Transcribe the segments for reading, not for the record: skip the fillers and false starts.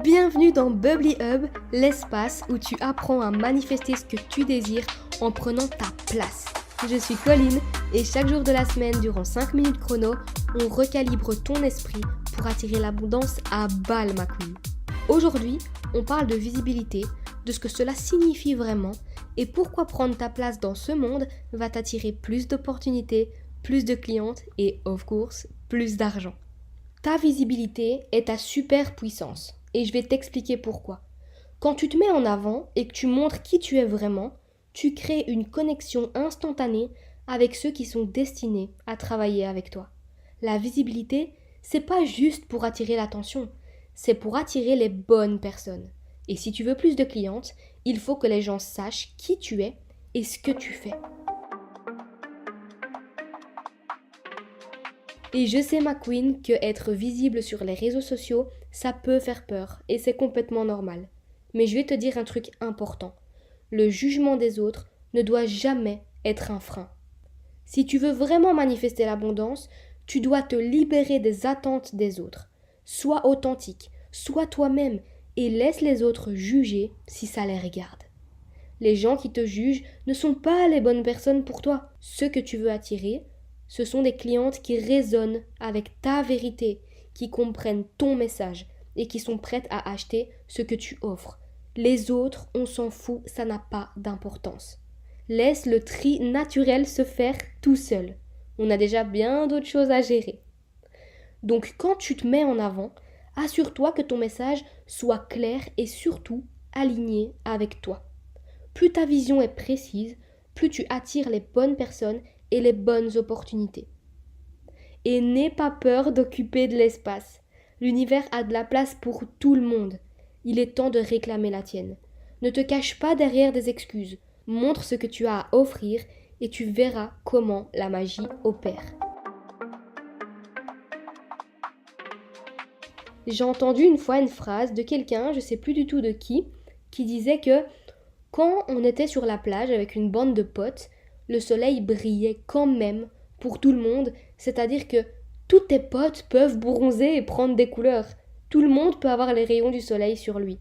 Bienvenue dans Bubbly Hub, l'espace où tu apprends à manifester ce que tu désires en prenant ta place. Je suis Colline et chaque jour de la semaine, durant 5 minutes chrono, on recalibre ton esprit pour attirer l'abondance à balle, ma queen. Aujourd'hui, on parle de visibilité, de ce que cela signifie vraiment et pourquoi prendre ta place dans ce monde va t'attirer plus d'opportunités, plus de clientes et, of course, plus d'argent. Ta visibilité est ta super puissance et je vais t'expliquer pourquoi. Quand tu te mets en avant et que tu montres qui tu es vraiment, tu crées une connexion instantanée avec ceux qui sont destinés à travailler avec toi. La visibilité, c'est pas juste pour attirer l'attention, c'est pour attirer les bonnes personnes. Et si tu veux plus de clientes, il faut que les gens sachent qui tu es et ce que tu fais. Et je sais, ma queen, que être visible sur les réseaux sociaux, ça peut faire peur et c'est complètement normal. Mais je vais te dire un truc important. Le jugement des autres ne doit jamais être un frein. Si tu veux vraiment manifester l'abondance, tu dois te libérer des attentes des autres. Sois authentique, sois toi-même et laisse les autres juger si ça les regarde. Les gens qui te jugent ne sont pas les bonnes personnes pour toi. Ceux que tu veux attirer, ce sont des clientes qui résonnent avec ta vérité, qui comprennent ton message et qui sont prêtes à acheter ce que tu offres. Les autres, on s'en fout, ça n'a pas d'importance. Laisse le tri naturel se faire tout seul. On a déjà bien d'autres choses à gérer. Donc quand tu te mets en avant, assure-toi que ton message soit clair et surtout aligné avec toi. Plus ta vision est précise, plus tu attires les bonnes personnes et les bonnes opportunités. Et n'aie pas peur d'occuper de l'espace. L'univers a de la place pour tout le monde. Il est temps de réclamer la tienne. Ne te cache pas derrière des excuses. Montre ce que tu as à offrir et tu verras comment la magie opère. J'ai entendu une fois une phrase de quelqu'un, je ne sais plus du tout de qui disait que quand on était sur la plage avec une bande de potes, le soleil brillait quand même pour tout le monde, c'est-à-dire que tous tes potes peuvent bronzer et prendre des couleurs. Tout le monde peut avoir les rayons du soleil sur lui.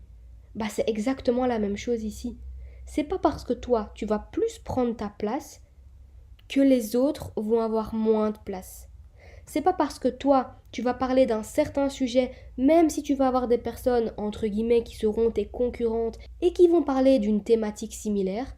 C'est exactement la même chose ici. C'est pas parce que toi, tu vas plus prendre ta place que les autres vont avoir moins de place. C'est pas parce que toi, tu vas parler d'un certain sujet, même si tu vas avoir des personnes, entre guillemets, qui seront tes concurrentes et qui vont parler d'une thématique similaire,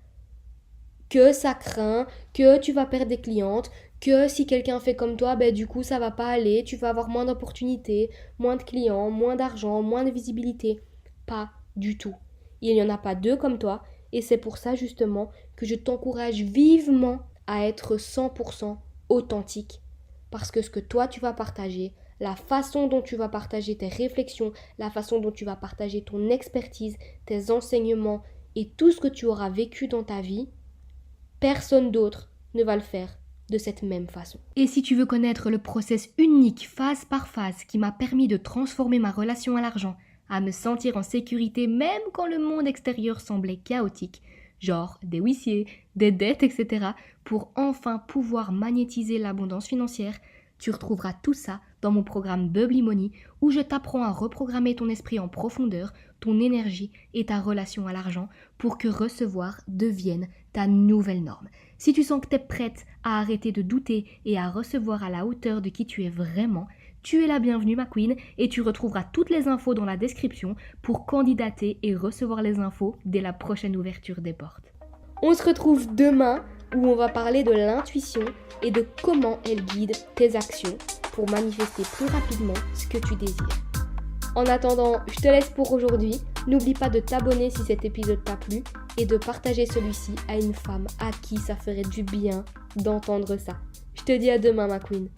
que ça craint, que tu vas perdre des clientes, que si quelqu'un fait comme toi, du coup ça va pas aller, tu vas avoir moins d'opportunités, moins de clients, moins d'argent, moins de visibilité. Pas du tout. Il n'y en a pas deux comme toi et c'est pour ça justement que je t'encourage vivement à être 100% authentique. Parce que ce que toi tu vas partager, la façon dont tu vas partager tes réflexions, la façon dont tu vas partager ton expertise, tes enseignements et tout ce que tu auras vécu dans ta vie, personne d'autre ne va le faire de cette même façon. Et si tu veux connaître le process unique, phase par phase, qui m'a permis de transformer ma relation à l'argent, à me sentir en sécurité même quand le monde extérieur semblait chaotique, genre des huissiers, des dettes, etc., pour enfin pouvoir magnétiser l'abondance financière, tu retrouveras tout ça dans mon programme Bubbly Money où je t'apprends à reprogrammer ton esprit en profondeur, ton énergie et ta relation à l'argent pour que recevoir devienne ta nouvelle norme. Si tu sens que tu es prête à arrêter de douter et à recevoir à la hauteur de qui tu es vraiment, tu es la bienvenue, ma queen, et tu retrouveras toutes les infos dans la description pour candidater et recevoir les infos dès la prochaine ouverture des portes. On se retrouve demain où on va parler de l'intuition et de comment elle guide tes actions pour manifester plus rapidement ce que tu désires. En attendant, je te laisse pour aujourd'hui. N'oublie pas de t'abonner si cet épisode t'a plu et de partager celui-ci à une femme à qui ça ferait du bien d'entendre ça. Je te dis à demain, ma queen.